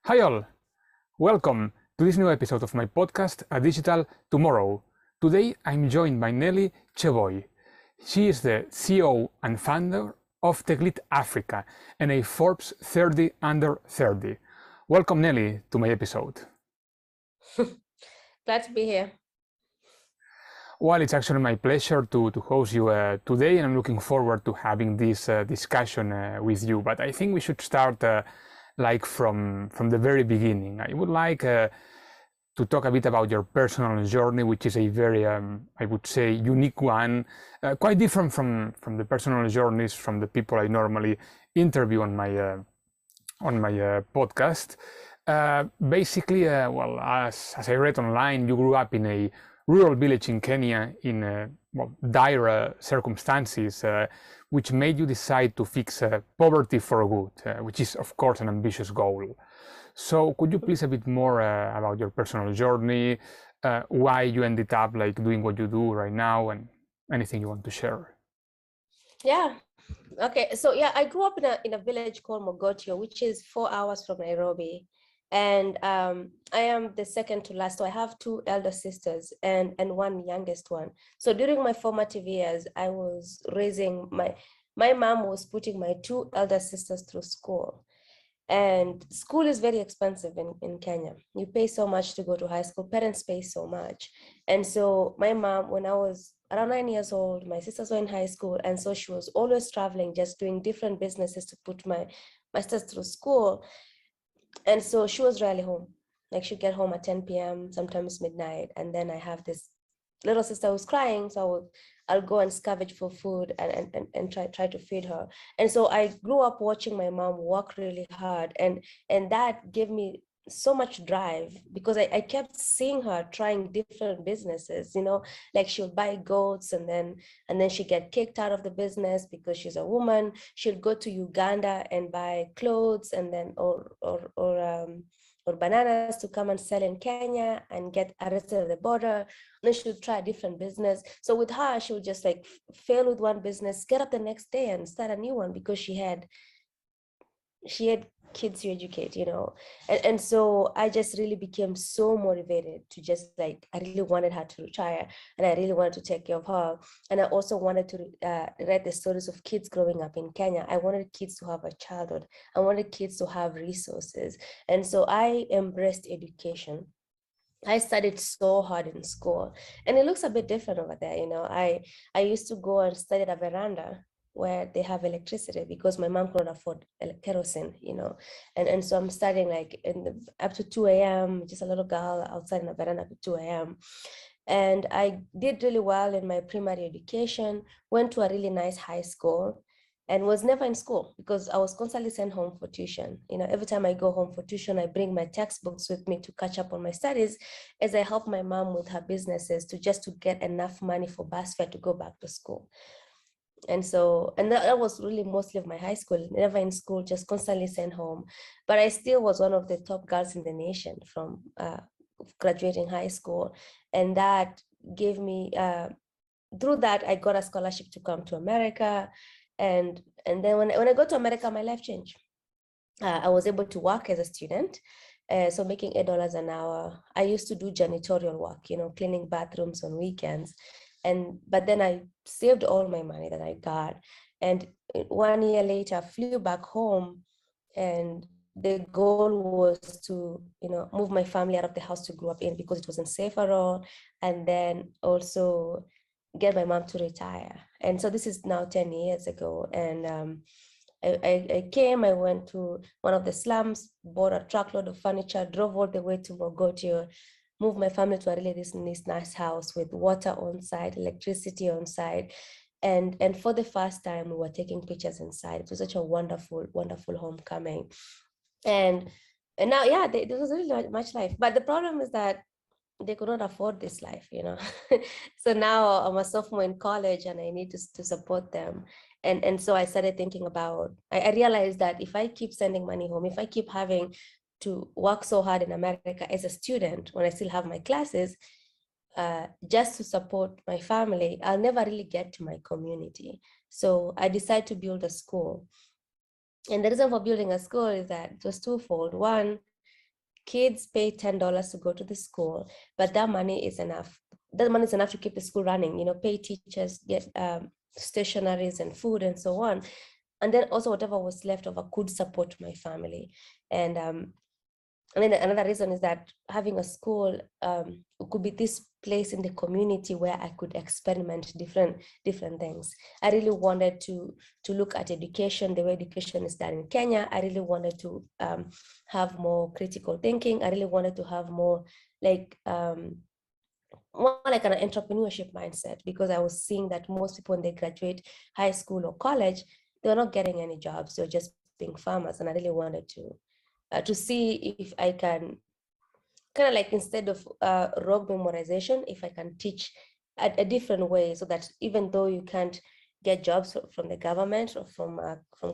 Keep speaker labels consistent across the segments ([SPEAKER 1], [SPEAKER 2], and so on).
[SPEAKER 1] Hi all, welcome to this new episode of my podcast, A Digital Tomorrow. Today I'm joined by Nelly Cheboi. She is the CEO and founder of TechLit Africa and a Forbes 30 Under 30. Welcome Nelly to my episode.
[SPEAKER 2] Glad to be here.
[SPEAKER 1] Well, it's actually my pleasure to host you today, and I'm looking forward to having this discussion with you. But I think we should start from the very beginning. I would like to talk a bit about your personal journey, which is a very, I would say, unique one, quite different from the personal journeys from the people I normally interview on my podcast. Basically, well, as I read online, you grew up in a rural village in Kenya in dire circumstances, which made you decide to fix poverty for good, which is, of course, an ambitious goal. So, could you please a bit more about your personal journey, why you ended up like doing what you do right now, and anything you want to share?
[SPEAKER 2] Yeah. Okay. So yeah, I grew up in a village called Mogotio, which is 4 hours from Nairobi. And I am the second to last. So I have two elder sisters and one youngest one. So during my formative years, I was raising my mom was putting my two elder sisters through school. And school is very expensive in Kenya. You pay so much to go to high school. Parents pay so much. And so my mom, when I was around 9 years old, my sisters were in high school. And so she was always traveling, just doing different businesses to put my sisters through school. And so she was rarely home. Like she'd get home at 10 p.m., sometimes midnight. And then I have this little sister who's crying. So I'll go and scavenge for food and try to feed her. And so I grew up watching my mom work really hard. And that gave me so much drive because I kept seeing her trying different businesses, like she'll buy goats and then she get kicked out of the business because she's a woman. She'll go to Uganda and buy clothes and then or bananas to come and sell in Kenya and get arrested at the border. Then she would try a different business. So with her, she would just like fail with one business, get up the next day and start a new one because she had kids to educate, and so I just really became so motivated to just like I really wanted her to retire and I really wanted to take care of her. And I also wanted to write the stories of kids growing up in Kenya. I wanted kids to have a childhood. I wanted kids to have resources. And so I embraced education. I studied so hard in school, and it looks a bit different over there. I used to go and study at a veranda where they have electricity because my mom couldn't afford kerosene, and so I'm studying like up to 2 a.m., just a little girl outside in a veranda up to 2 a.m. And I did really well in my primary education, went to a really nice high school, and was never in school because I was constantly sent home for tuition. Every time I go home for tuition, I bring my textbooks with me to catch up on my studies as I help my mom with her businesses to get enough money for bus fare to go back to school. And so, and that was really mostly of my high school, never in school, just constantly sent home. But I still was one of the top girls in the nation from graduating high school. And that gave me, through that, I got a scholarship to come to America. And then when I got to America, my life changed. I was able to work as a student, so making $8 an hour. I used to do janitorial work, cleaning bathrooms on weekends, but then I saved all my money that I got, and 1 year later, I flew back home, and the goal was to move my family out of the house to grow up in because it wasn't safe at all, and then also get my mom to retire. And so this is now 10 years ago, and I came, I went to one of the slums, bought a truckload of furniture, drove all the way to Mogotio, moved my family to a really this nice house with water on site, electricity on site. And for the first time, we were taking pictures inside. It was such a wonderful, wonderful homecoming. And now, yeah, there was really not much life. But the problem is that they could not afford this life. So now I'm a sophomore in college and I need to support them. And so I started thinking about, I realized that if I keep sending money home, if I keep having to work so hard in America as a student when I still have my classes, just to support my family, I'll never really get to my community. So I decided to build a school. And the reason for building a school is that it was twofold. One, kids pay $10 to go to the school, but that money is enough. That money is enough to keep the school running, pay teachers, get stationaries and food and so on. And then also whatever was left over could support my family. And then another reason is that having a school could be this place in the community where I could experiment different things. I really wanted to look at education, the way education is done in Kenya. I really wanted to have more critical thinking. I really wanted to have more like an entrepreneurship mindset, because I was seeing that most people when they graduate high school or college, they're not getting any jobs. They're just being farmers. And I really wanted to see if I can kind of like, instead of rote memorization, if I can teach a different way, so that even though you can't get jobs from the government or from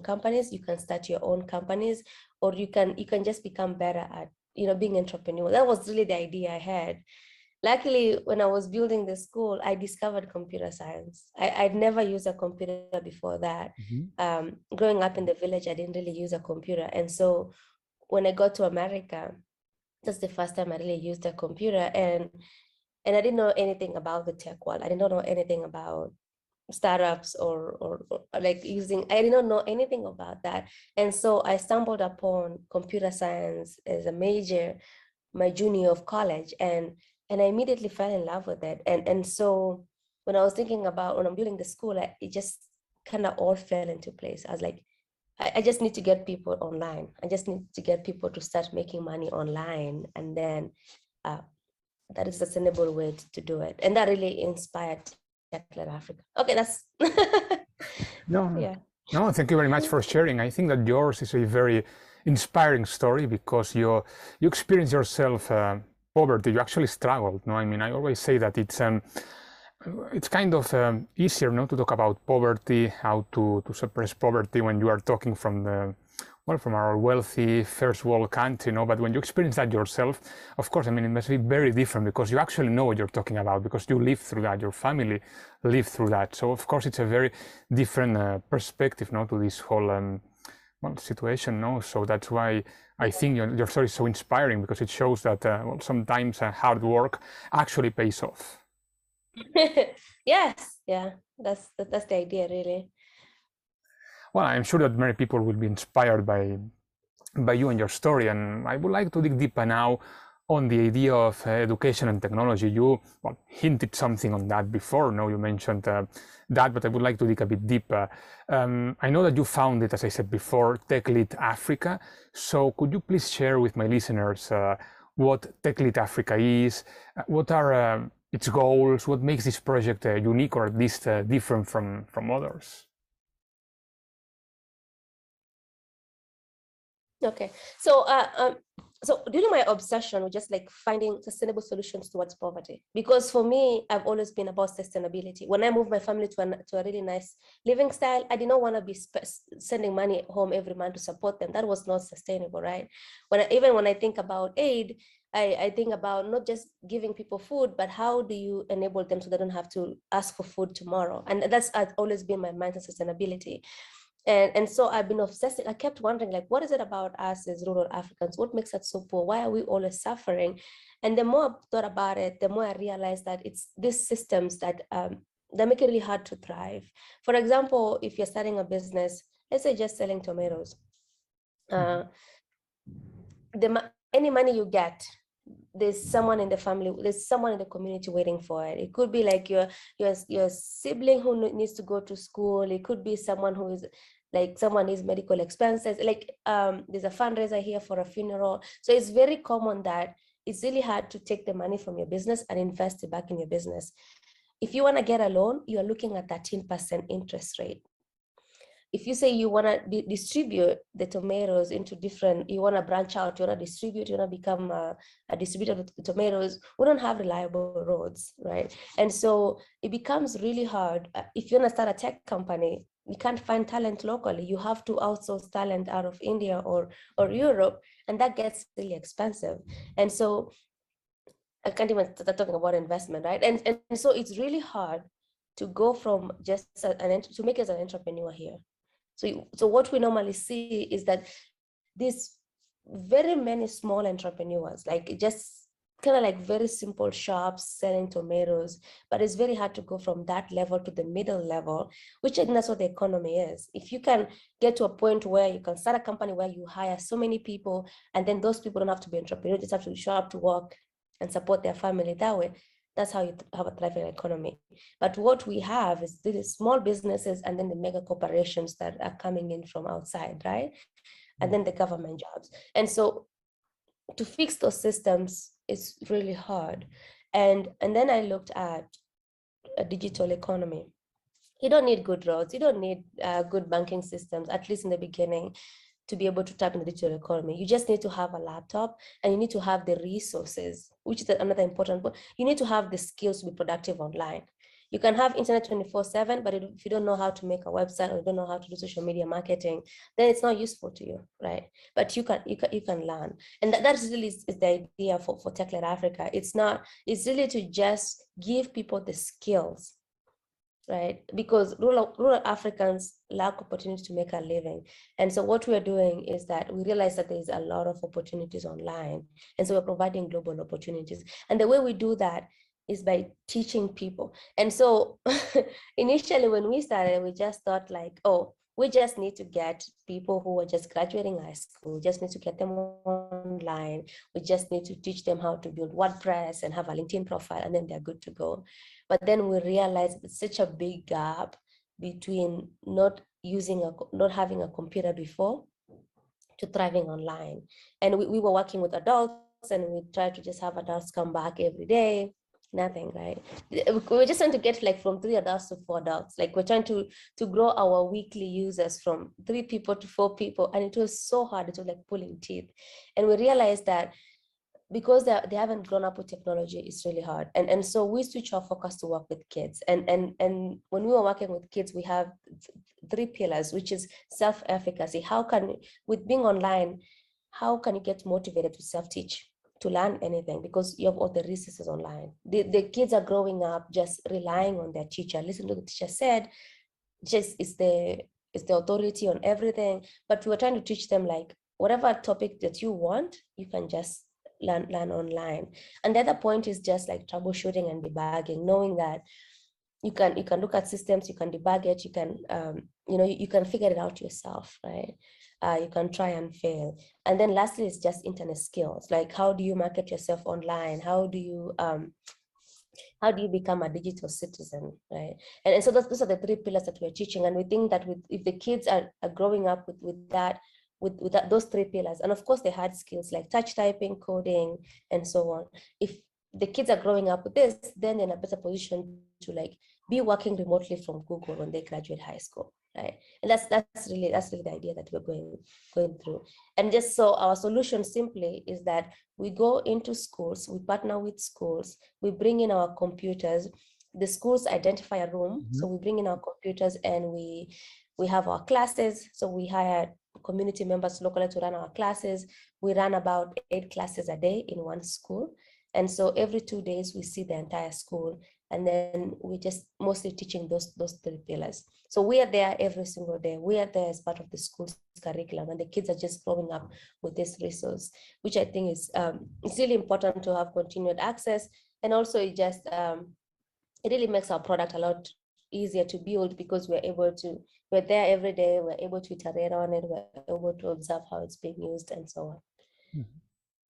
[SPEAKER 2] companies, you can start your own companies, or you can just become better at being entrepreneur. That was really the idea I had. Luckily, when I was building the school, I discovered computer science. I'd never used a computer before that. Growing up in the village, I didn't really use a computer. And so when I got to America, that's the first time I really used a computer, and I didn't know anything about the tech world. I did not know anything about startups or like using, I did not know anything about that. And so I stumbled upon computer science as a major my junior year of college, and I immediately fell in love with it. And so when I was thinking about when I'm building the school, it just kind of all fell into place. I was like, I just need to get people online. I just need to get people to start making money online, and then that is a sustainable way to do it. And that really inspired TechLit Africa. Okay, that's
[SPEAKER 1] No,
[SPEAKER 2] yeah.
[SPEAKER 1] no, thank you very much for sharing. I think that yours is a very inspiring story because you experienced yourself poverty. You actually struggled. No, I mean, I always say that it's kind of easier not to talk about poverty, how to suppress poverty when you are talking from the from our wealthy first world country, but when you experience that yourself, of course, I mean, it must be very different because you actually know what you're talking about, because you lived through that, your family lived through that. So of course, it's a very different perspective, to this whole situation, So that's why I think your story is so inspiring, because it shows that sometimes hard work actually pays off.
[SPEAKER 2] Yes, yeah, that's the idea, really.
[SPEAKER 1] Well, I'm sure that many people will be inspired by you and your story, and I would like to dig deeper now on the idea of education and technology. You hinted something on that before. No, you mentioned that, but I would like to dig a bit deeper. I know that you founded, as I said before, TechLit Africa. So could you please share with my listeners what TechLit Africa is? What are its goals? What makes this project unique, or at least different from others?
[SPEAKER 2] Okay, so so due to my obsession with just like finding sustainable solutions towards poverty, because for me, I've always been about sustainability. When I moved my family to a really nice living style, I did not want to be sending money home every month to support them. That was not sustainable, right? Even when I think about aid, I think about not just giving people food, but how do you enable them so they don't have to ask for food tomorrow? And that's always been my mind on sustainability. And so I've been obsessed. I kept wondering, like, what is it about us as rural Africans? What makes us so poor? Why are we always suffering? And the more I thought about it, the more I realized that it's these systems that make it really hard to thrive. For example, if you're starting a business, let's say just selling tomatoes, any money you get, there's someone in the family, there's someone in the community waiting for it. It could be like your sibling who needs to go to school. It could be someone who is like someone needs medical expenses. Like there's a fundraiser here for a funeral. So it's very common that it's really hard to take the money from your business and invest it back in your business. If you want to get a loan, you're looking at 13% interest rate. If you say you want to distribute the tomatoes into different, you want to branch out, you want to distribute, you want to become a distributor of tomatoes, we don't have reliable roads, right? And so it becomes really hard. If you want to start a tech company, you can't find talent locally. You have to outsource talent out of India or Europe, and that gets really expensive. And so I can't even start talking about investment, right? And so it's really hard to go from just to make it as an entrepreneur here. So what we normally see is that these very many small entrepreneurs, like just kind of like very simple shops selling tomatoes, but it's very hard to go from that level to the middle level, which I think that's what the economy is. If you can get to a point where you can start a company where you hire so many people, and then those people don't have to be entrepreneurs, just have to show up to work and support their family that way, that's how you have a thriving economy. But what we have is these small businesses and then the mega corporations that are coming in from outside, right? And then the government jobs. And so to fix those systems is really hard. And then I looked at a digital economy. You don't need good roads. You don't need good banking systems, at least in the beginning, to be able to tap in the digital economy. You just need to have a laptop, and you need to have the resources, which is another important point. You need to have the skills to be productive online. You can have internet 24/7, but if you don't know how to make a website or you don't know how to do social media marketing, then it's not useful to you, right? But you can learn. And that really is the idea for TechLit Africa. It's really to just give people the skills, right? Because rural Africans lack opportunity to make a living. And so what we're doing is that we realize that there's a lot of opportunities online. And so we're providing global opportunities. And the way we do that is by teaching people. And so initially when we started, we just thought like, oh, we just need to get people who are just graduating high school. We just need to get them online. We just need to teach them how to build WordPress and have a LinkedIn profile, and then they're good to go. But then we realized it's such a big gap between not having a computer before to thriving online. And we were working with adults, and we tried to just have adults come back every day. Nothing, right? We're just trying to get like from 3 adults to 4 adults. Like we're trying to grow our weekly users from 3 people to 4 people. And it was so hard. It was like pulling teeth. And we realized that because they haven't grown up with technology, it's really hard. And so we switch our focus to work with kids. And when we were working with kids, we have 3 pillars, which is self-efficacy. With being online, how can you get motivated to self-teach, to learn anything, because you have all the resources online. The kids are growing up just relying on their teacher. Listen to what the teacher said, just is the authority on everything. But we were trying to teach them like whatever topic that you want, you can just learn online. And the other point is just like troubleshooting and debugging, knowing that you can look at systems, you can debug it, you can you can figure it out yourself, right? You can try and fail. And then lastly is just internet skills, like how do you market yourself online, how do you become a digital citizen, right? And so those are the 3 pillars that we're teaching. And we think that if the kids are growing up with those 3 pillars, and of course the hard skills like touch typing, coding, and so on, if the kids are growing up with this, then they're in a better position to like be working remotely from Google when they graduate high school, right? And that's really the idea that we're going through. And just so our solution simply is that we go into schools, we partner with schools, we bring in our computers, the schools identify a room, so we bring in our computers, and we have our classes. So we hire community members locally to run our classes. We run about 8 classes a day in one school. And so every 2 days we see the entire school, and then we just mostly teaching those 3 pillars. So we are there every single day. We are there as part of the school's curriculum, and the kids are just growing up with this resource, which I think is it's really important to have continued access. And also it just it really makes our product a lot easier to build, because we're there every day, we're able to iterate on it, we're able to observe how it's being used, and so on.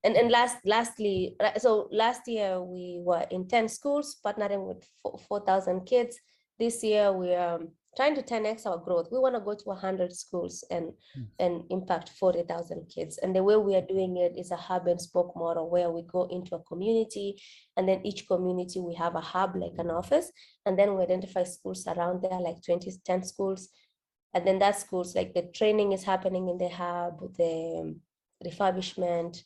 [SPEAKER 2] And lastly, so last year we were in 10 schools partnering with 4,000 kids. This year we are trying to 10x our growth. We want to go to 100 schools and impact 40,000 kids. And the way we are doing it is a hub and spoke model, where we go into a community, and then each community we have a hub, like an office, and then we identify schools around there, like 10 schools. And then that schools, like the training is happening in the hub, the refurbishment,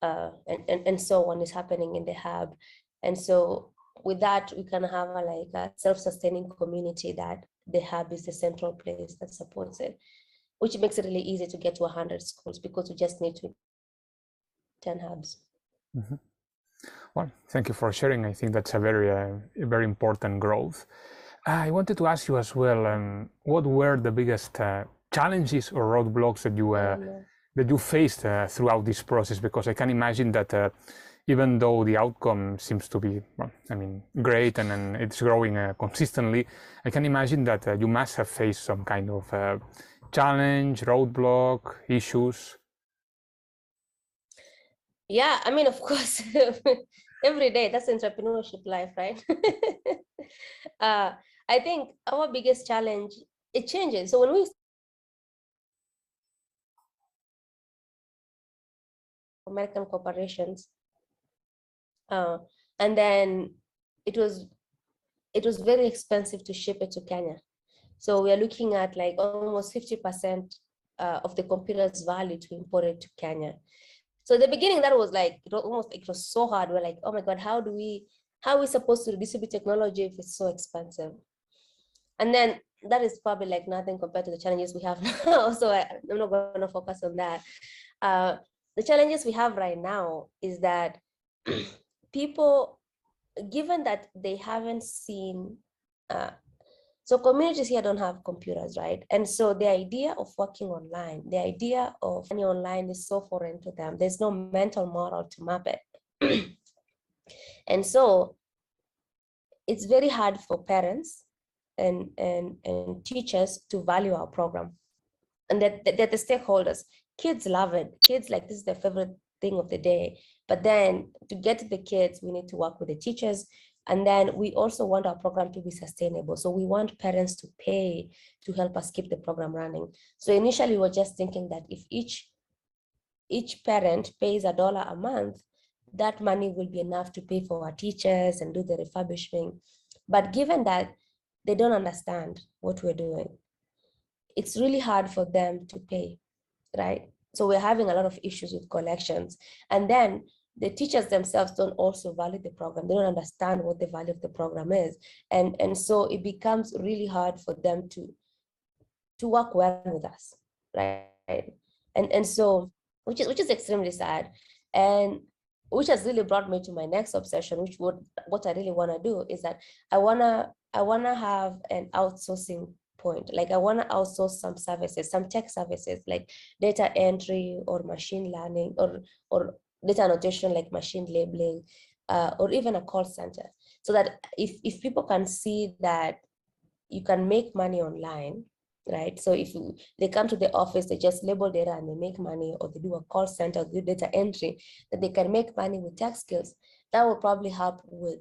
[SPEAKER 2] and so on is happening in the hub. And so with that, we can have a self-sustaining community that the hub is the central place that supports it, which makes it really easy to get to 100 schools, because we just need to 10 hubs.
[SPEAKER 1] Well, thank you for sharing. I think that's a very important growth. I wanted to ask you as well, what were the biggest challenges or roadblocks that that you faced throughout this process? Because I can imagine that even though the outcome seems to be, well, I mean, great and it's growing consistently, I can imagine that you must have faced some kind of challenge, roadblock, issues.
[SPEAKER 2] Yeah, I mean, of course, every day, that's entrepreneurship life, right? I think our biggest challenge, it changes. So when we American corporations, and then it was very expensive to ship it to Kenya. So we are looking at like almost 50% of the computer's value to import it to Kenya. So in the beginning, that was like, it was so hard. We're like, oh my God, how are we supposed to distribute technology if it's so expensive? And then that is probably like nothing compared to the challenges we have now. So I'm not going to focus on that. The challenges we have right now is that people, given that they haven't seen, so communities here don't have computers, right? And so the idea of working online, the idea of money online is so foreign to them. There's no mental model to map it. And so it's very hard for parents and teachers to value our program. And that the stakeholders, kids love it. Kids like, this is their favorite thing of the day. But then to get to the kids, we need to work with the teachers. And then we also want our program to be sustainable. So we want parents to pay to help us keep the program running. So initially we were just thinking that if each parent pays $1 a month, that money will be enough to pay for our teachers and do the refurbishing. But given that they don't understand what we're doing, it's really hard for them to pay, right? So we're having a lot of issues with collections. And then the teachers themselves don't also value the program. They don't understand what the value of the program is. And so it becomes really hard for them to work well with us, right? And so, which is extremely sad. And which has really brought me to my next obsession, which what I really want to do is that I wanna have an outsourcing point. Like I want to outsource some services, some tech services like data entry or machine learning or data annotation like machine labeling, or even a call center. So that if people can see that you can make money online, right? So if they come to the office, they just label data and they make money, or they do a call center, do data entry, that they can make money with tech skills. That will probably help with,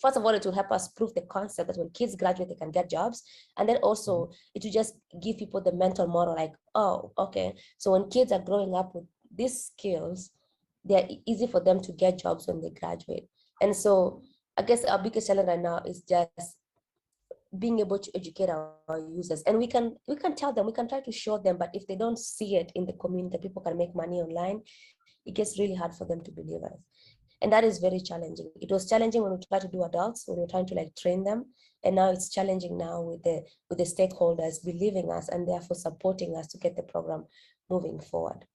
[SPEAKER 2] first of all, it will help us prove the concept that when kids graduate, they can get jobs. And then also it will just give people the mental model like, oh, okay. So when kids are growing up with these skills, they're easy for them to get jobs when they graduate. And so I guess our biggest challenge right now is just being able to educate our users. And we can tell them, we can try to show them, but if they don't see it in the community, people can make money online, it gets really hard for them to believe us. And that is very challenging. It was challenging when we tried to do adults, when we were trying to like train them. And now it's challenging now with the stakeholders believing us and therefore supporting us to get the program moving forward.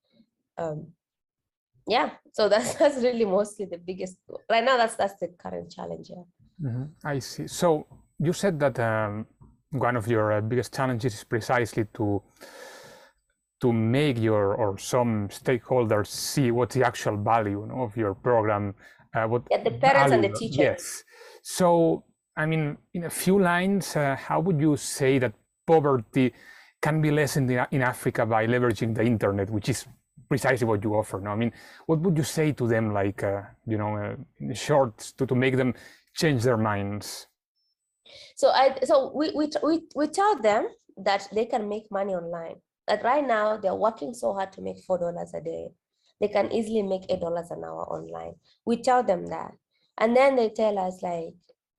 [SPEAKER 2] Yeah, so that's really mostly the biggest, right now, that's the current challenge. Yeah.
[SPEAKER 1] I see. So you said that one of your biggest challenges is precisely to make your or some stakeholders see what's the actual value of your program. What
[SPEAKER 2] the parents and the
[SPEAKER 1] value,
[SPEAKER 2] teachers.
[SPEAKER 1] yes. So, I mean, in a few lines, how would you say that poverty can be lessened in Africa by leveraging the internet, which is precisely what you offer now? I mean, what would you say to them, like, in short, to make them change their minds?
[SPEAKER 2] So we tell them that they can make money online. That right now they're working so hard to make $4 a day. They can easily make $8 an hour online. We tell them that. And then they tell us like,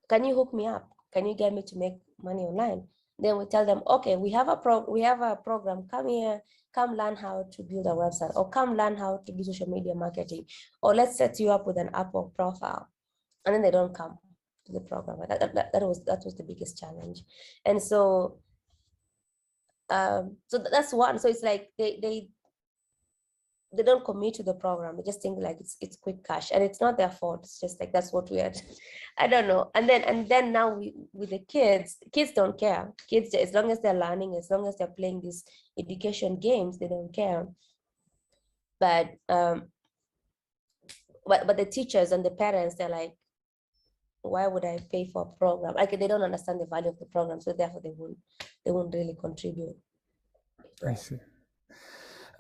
[SPEAKER 2] can you hook me up? Can you get me to make money online? Then we tell them, okay, we have a program, come here, come learn how to build a website, or come learn how to do social media marketing, or let's set you up with an Upwork profile. And then they don't come to the program. That was the biggest challenge. And so so that's one. So it's like they don't commit to the program. They just think like it's quick cash, and it's not their fault. It's just like that's what we are. I don't know. And then now with the kids don't care. Kids, as long as they're learning, as long as they're playing these education games, they don't care. But but the teachers and the parents, they're like, why would I pay for a program? Like they don't understand the value of the program, so therefore they won't really contribute. Yeah.
[SPEAKER 1] I see.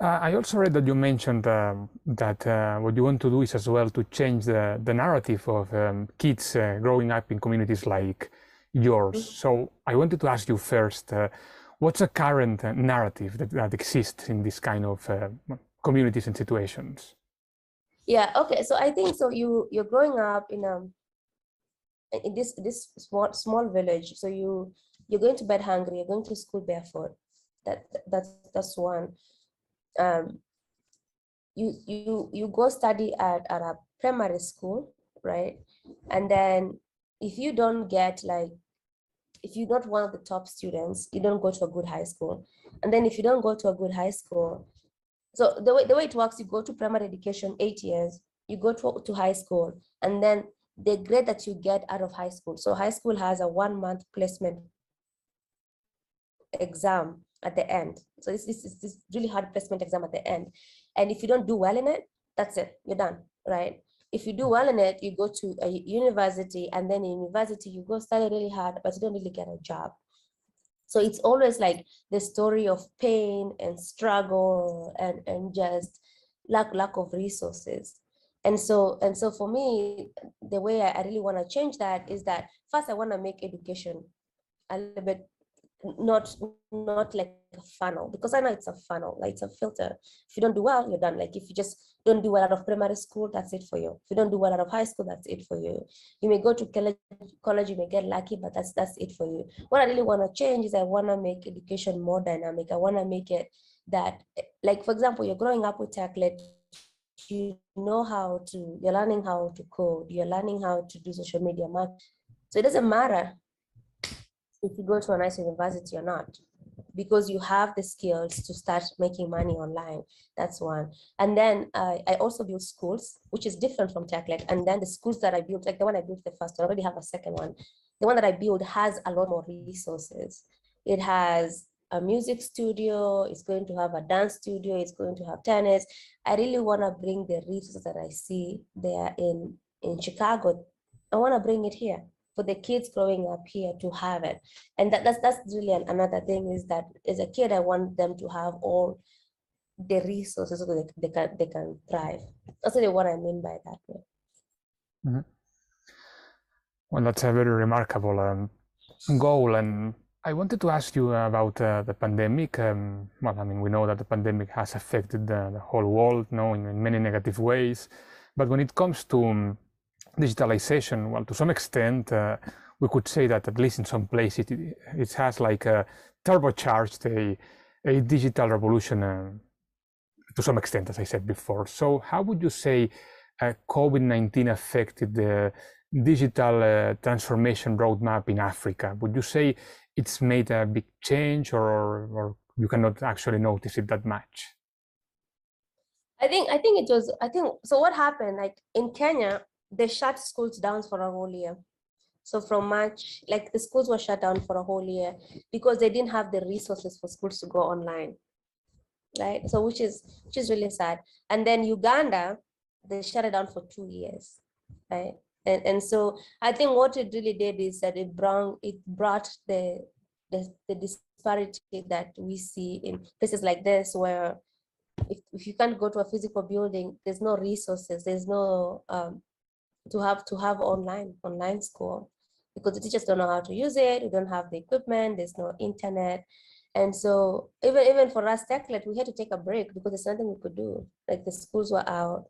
[SPEAKER 1] I also read that you mentioned that what you want to do is as well to change the narrative of kids growing up in communities like yours.
[SPEAKER 2] Mm-hmm.
[SPEAKER 1] So I wanted to ask you first, what's the current narrative that exists in this kind of communities and situations?
[SPEAKER 2] Yeah, okay. So I think so you're growing up in this small village. So you're going to bed hungry, you're going to school barefoot. That's one. You go study at a primary school, right? And then if you don't get like, if you're not one of the top students, you don't go to a good high school. And then if you don't go to a good high school, so the way it works, you go to primary education 8 years, you go to high school, and then the grade that you get out of high school. So high school has a 1-month placement exam at the end. So this is this really hard placement exam at the end. And if you don't do well in it, that's it, you're done, right? If you do well in it, you go to a university, and then in university, you go study really hard, but you don't really get a job. So it's always like the story of pain and struggle and just lack of resources. And so for me, the way I really want to change that is that first I want to make education a little bit not like a funnel, because I know it's a funnel, like it's a filter. If you don't do well, you're done. Like if you just don't do well out of primary school, that's it for you. If you don't do well out of high school, that's it for you. You may go to college, you may get lucky, but that's it for you. What I really want to change is I want to make education more dynamic. I want to make it that, like, for example, you're growing up with TechLit, you're learning how to code, you're learning how to do social media marketing. So it doesn't matter if you go to a nice university or not, because you have the skills to start making money online. That's one. And then I also build schools, which is different from TechLit. And then the schools that I built, like the one I built the first, I already have a second one. The one that I built has a lot more resources. It has a music studio, it's going to have a dance studio, it's going to have tennis. I really want to bring the resources that I see there in Chicago. I want to bring it here for the kids growing up here to have it. And that's really another thing, is that as a kid, I want them to have all the resources so that they can thrive. That's really what I mean by that.
[SPEAKER 1] Mm-hmm. Well, that's a very remarkable goal. And I wanted to ask you about the pandemic. Well, I mean, we know that the pandemic has affected the whole world, in many negative ways. But when it comes to digitalization, well, to some extent, we could say that at least in some places it has like turbocharged a digital revolution to some extent, as I said before. So how would you say COVID-19 affected the digital transformation roadmap in Africa? Would you say it's made a big change, or you cannot actually notice it that much?
[SPEAKER 2] I think so. What happened, like in Kenya, they shut schools down for a whole year. So from March, like the schools were shut down for a whole year because they didn't have the resources for schools to go online, right? So which is really sad. And then Uganda, they shut it down for 2 years, right? And so I think what it really did is that it brought the disparity that we see in places like this, where if you can't go to a physical building, there's no resources, there's no to have online school, because the teachers don't know how to use it, we don't have the equipment, there's no internet. And so even for us TechLit, we had to take a break because there's nothing we could do. Like the schools were out,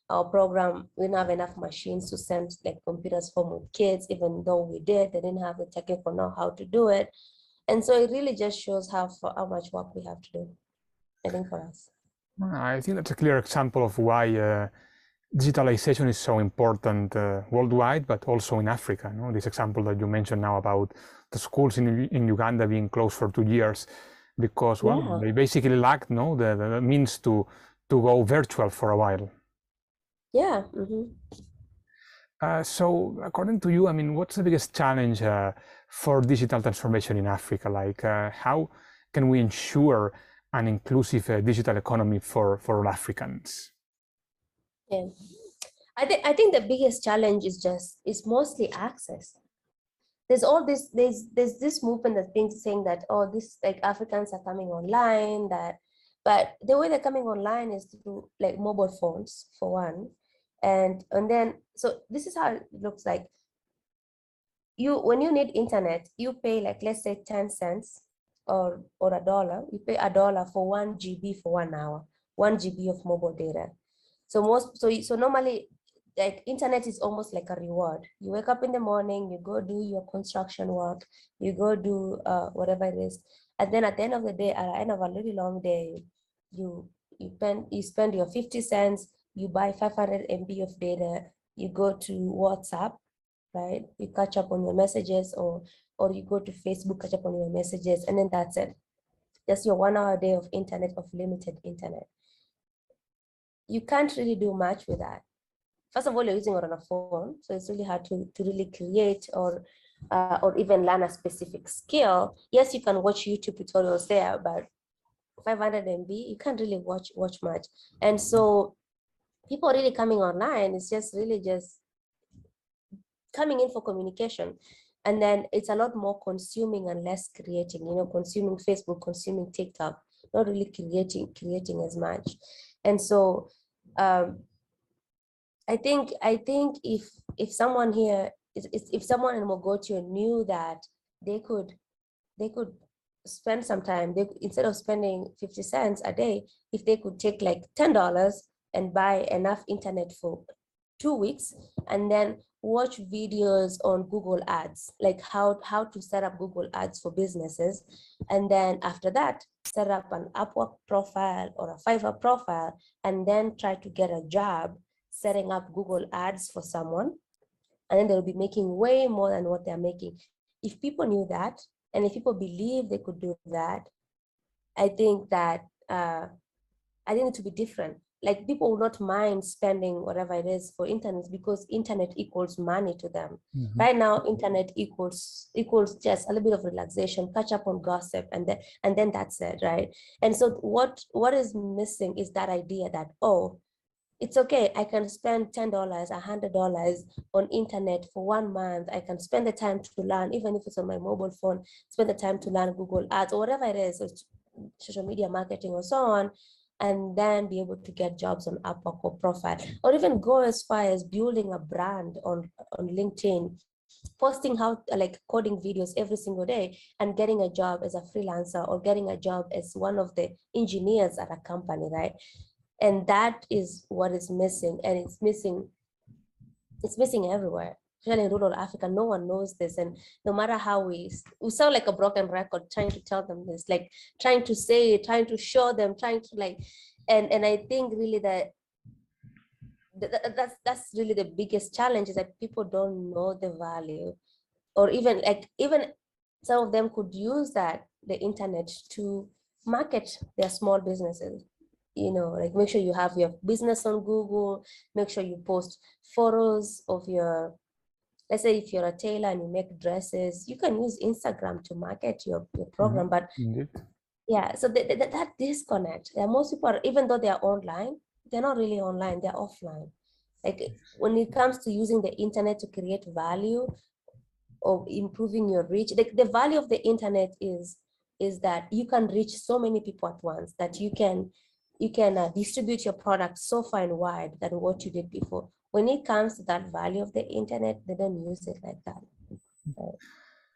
[SPEAKER 2] our program, we didn't have enough machines to send like computers home with kids. Even though we did, they didn't have the technical know-how to do it. And so it really just shows how much work we have to do, I think, for us.
[SPEAKER 1] I think that's a clear example of why digitalization is so important worldwide, but also in Africa. This example that you mentioned now about the schools in Uganda being closed for 2 years, because they basically lacked the means to to go virtual for a while.
[SPEAKER 2] Yeah.
[SPEAKER 1] So according to you, I mean, what's the biggest challenge for digital transformation in Africa? Like, how can we ensure an inclusive digital economy for all Africans?
[SPEAKER 2] Yeah. I think the biggest challenge is mostly access. There's all this, there's this movement that's being saying that, oh, this like Africans are coming online, but the way they're coming online is through like mobile phones for one. And then so this is how it looks like. When you need internet, you pay like, let's say 10 cents or a dollar. You pay a dollar for 1 GB for 1 hour, 1 GB of mobile data. So normally, like, internet is almost like a reward. You wake up in the morning, you go do your construction work, you go do whatever it is, and then at the end of the day, at the end of a really long day, you spend your 50 cents, you buy 500 MB of data, you go to WhatsApp, right? You catch up on your messages, or you go to Facebook, catch up on your messages, and then that's it. That's your 1 hour day of internet, of limited internet. You can't really do much with that. First of all, you're using it on a phone, so it's really hard to really create or even learn a specific skill. Yes, you can watch YouTube tutorials there, but 500 MB, you can't really watch much. And so people really coming online is just really just coming in for communication. And then it's a lot more consuming and less creating, consuming Facebook, consuming TikTok, not really creating as much. And so I think if someone here, if someone in Mogotio knew that they could spend some time, instead of spending 50 cents a day, if they could take like $10 and buy enough internet for 2 weeks, and then watch videos on Google Ads, like how to set up Google Ads for businesses. And then after that, set up an Upwork profile or a Fiverr profile, and then try to get a job setting up Google Ads for someone. And then they'll be making way more than what they're making. If people knew that, and if people believe they could do that, I think that I think it to be different. Like, people will not mind spending whatever it is for internet, because internet equals money to them. Right now, internet equals just a little bit of relaxation, catch up on gossip, and then that's it, right? And so what is missing is that idea that, oh, it's okay, I can spend $10, $100 on internet for 1 month. I can spend the time to learn, even if it's on my mobile phone, spend the time to learn Google Ads or whatever it is, or social media marketing or so on, and then be able to get jobs on Upwork or Profile, or even go as far as building a brand on LinkedIn, posting how like coding videos every single day, and getting a job as a freelancer, or getting a job as one of the engineers at a company, right? And that is what is missing, and it's missing everywhere, especially in rural Africa. No one knows this, and no matter how we sound like a broken record trying to tell them this, like trying to say it, trying to show them, trying to like, and I think really that's really the biggest challenge, is that people don't know the value, or even some of them could use the internet to market their small businesses. Like, make sure you have your business on Google, make sure you post photos of your, let's say if you're a tailor and you make dresses, you can use Instagram to market your program. But
[SPEAKER 1] Indeed.
[SPEAKER 2] yeah, so that disconnect, most people even though they're online, they're not really online, they're offline. Like, when it comes to using the internet to create value or improving your reach, the value of the internet is that you can reach so many people at once, that you can distribute your product so far and wide than what you did before. When it comes to that value of the internet, they don't use it like that. Right?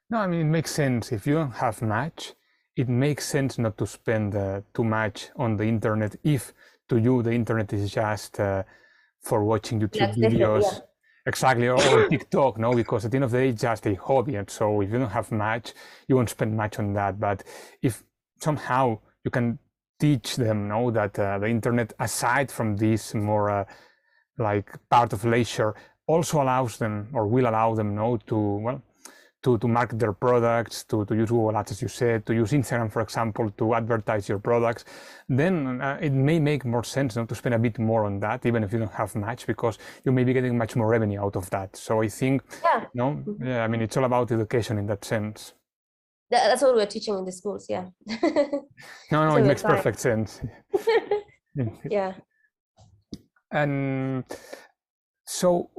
[SPEAKER 1] No, I mean, it makes sense. If you don't have much, it makes sense not to spend too much on the internet, if to you the internet is just for watching YouTube videos.
[SPEAKER 2] Yeah.
[SPEAKER 1] Exactly, or TikTok, no, because at the end of the day, it's just a hobby. And so if you don't have much, you won't spend much on that. But if somehow you can teach them, no, that the internet, aside from this more like part of leisure, also allows them, or will allow them, no, to to market their products, to use Google Ads, as you said, to use Instagram, for example, to advertise your products, then it may make more sense to spend a bit more on that, even if you don't have much, because you may be getting much more revenue out of that. So I think, yeah, I mean, it's all about education in that sense.
[SPEAKER 2] That's what we're teaching in the schools, yeah.
[SPEAKER 1] No,
[SPEAKER 2] So
[SPEAKER 1] it
[SPEAKER 2] we're
[SPEAKER 1] makes
[SPEAKER 2] trying.
[SPEAKER 1] perfect sense.
[SPEAKER 2] Yeah.
[SPEAKER 1] And so,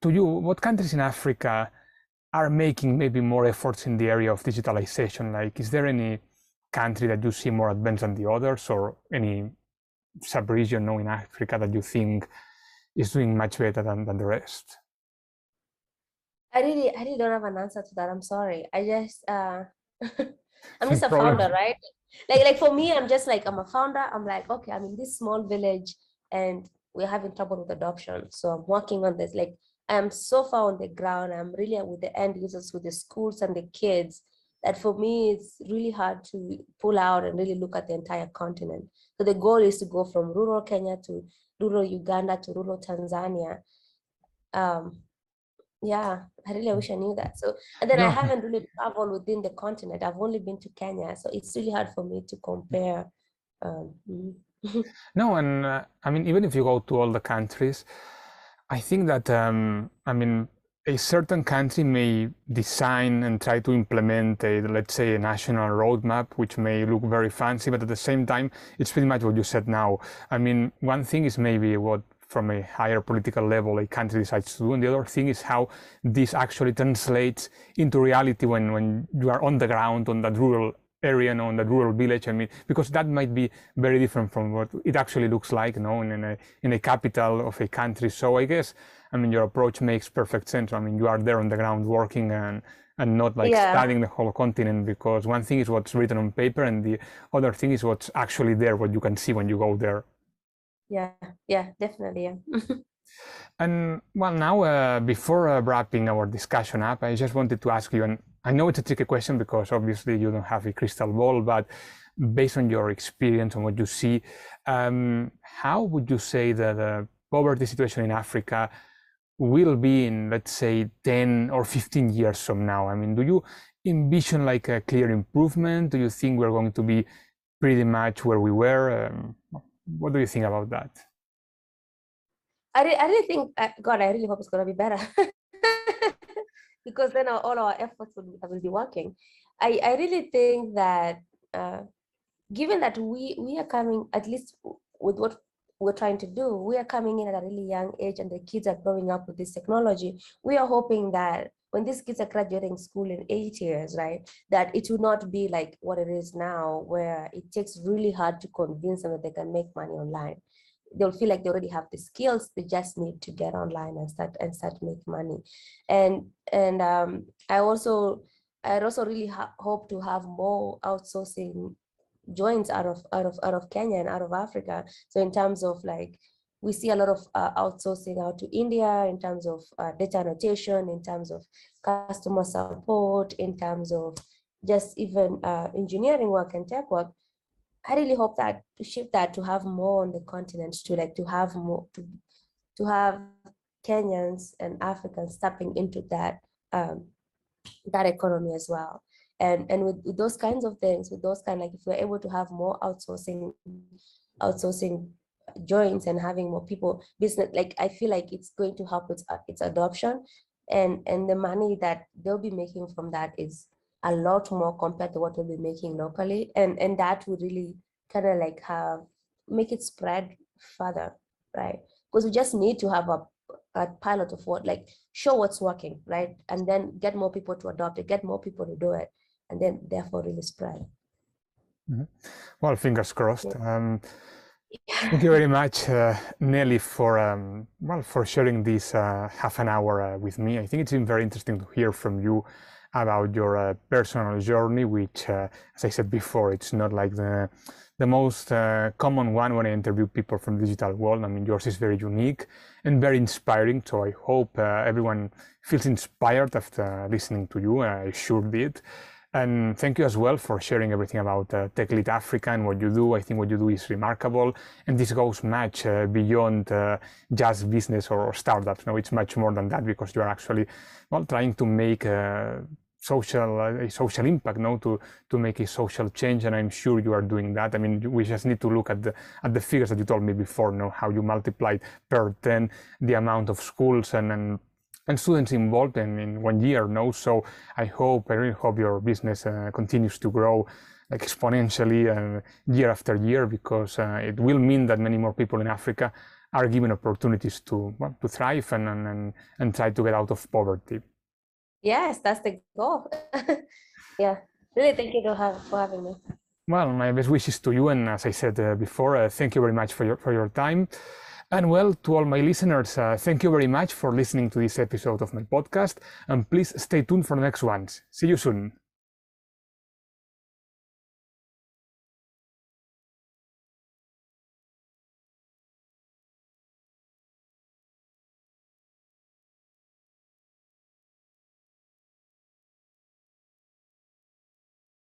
[SPEAKER 1] to you, what countries in Africa are making maybe more efforts in the area of digitalization? Like, is there any country that you see more advanced than the others, or any sub-region in Africa that you think is doing much better than the rest?
[SPEAKER 2] I really don't have an answer to that. I'm sorry. I just I'm
[SPEAKER 1] No
[SPEAKER 2] just a
[SPEAKER 1] problem.
[SPEAKER 2] founder, right? Like for me, I'm just like I'm a founder. I'm like, okay, I'm in this small village and we're having trouble with adoption. So I'm working on this. Like I'm so far on the ground. I'm really with the end users, with the schools and the kids, that for me it's really hard to pull out and really look at the entire continent. So the goal is to go from rural Kenya to rural Uganda to rural Tanzania. Yeah, I really wish I knew that. So, and then I
[SPEAKER 1] No,
[SPEAKER 2] haven't really traveled within the continent. I've only been to Kenya, so it's really hard for me to compare. Mm.
[SPEAKER 1] no, and I mean, even if you go to all the countries, I think that I mean, a certain country may design and try to implement a, let's say, a national roadmap, which may look very fancy, but at the same time, it's pretty much what you said now. I mean, one thing is maybe what from a higher political level a country decides to do, and the other thing is how this actually translates into reality when you are on the ground on that rural area and on that rural village. I mean, because that might be very different from what it actually looks like, in a capital of a country. So I guess, I mean, your approach makes perfect sense. I mean, you are there on the ground working and not like
[SPEAKER 2] Yeah,
[SPEAKER 1] studying the whole continent, because one thing is what's written on paper and the other thing is what's actually there, what you can see when you go there.
[SPEAKER 2] yeah, yeah, definitely. Yeah.
[SPEAKER 1] And well, now before wrapping our discussion up, I just wanted to ask you, and I know it's a tricky question because obviously you don't have a crystal ball, but based on your experience and what you see, how would you say that the poverty situation in Africa will be in, let's say, 10 or 15 years from now? I mean, do you envision like a clear improvement? Do you think we're going to be pretty much where we were? What do you think about that?
[SPEAKER 2] I really think, God, I really hope it's gonna be better. Because then all our efforts will be working. I really think that given that we are coming, at least with what we're trying to do, we are coming in at a really young age and the kids are growing up with this technology. We are hoping that when these kids are graduating school in 8 years, right, that it will not be like what it is now, where it takes really hard to convince them that they can make money online. They'll feel like they already have the skills, they just need to get online and start make money. And I'd also really hope to have more outsourcing joints out of Kenya and out of Africa. So in terms of like, we see a lot of outsourcing out to India in terms of data annotation, in terms of customer support, in terms of just even engineering work and tech work. I really hope that to shift that to have more on the continent, to have more to have Kenyans and Africans stepping into that economy as well. And with those kinds of things, with those kind, like if we're able to have more outsourcing joints and having more people business, like I feel like it's going to help its adoption, and the money that they'll be making from that is a lot more compared to what we'll be making locally, and that would really kind of like have make it spread further, right? Because we just need to have a pilot of what, like, show what's working, right? And then get more people to adopt it, get more people to do it, and then therefore really spread.
[SPEAKER 1] Mm-hmm. Well, fingers crossed.
[SPEAKER 2] Yeah.
[SPEAKER 1] Thank you very much, Nelly, for for sharing this half an hour with me. I think it's been very interesting to hear from you about your personal journey, which, as I said before, it's not like the most common one when I interview people from the digital world. I mean, yours is very unique and very inspiring. So I hope everyone feels inspired after listening to you. I sure did. And thank you as well for sharing everything about TechLit Africa and what you do. I think what you do is remarkable. And this goes much beyond just business or startups. No, it's much more than that, because you are actually, well, trying to make a social impact, no, to make a social change. And I'm sure you are doing that. I mean, we just need to look at the figures that you told me before, no, how you multiplied per 10 the amount of schools and students involved in 1 year, no? So I really hope your business continues to grow like exponentially year after year, because it will mean that many more people in Africa are given opportunities to thrive and try to get out of poverty.
[SPEAKER 2] Yes, that's the goal. Yeah, really thank you for having me.
[SPEAKER 1] Well, my best wishes to you, and as I said before, thank you very much for your time. And well, to all my listeners, thank you very much for listening to this episode of my podcast, and please stay tuned for the next ones. See you soon.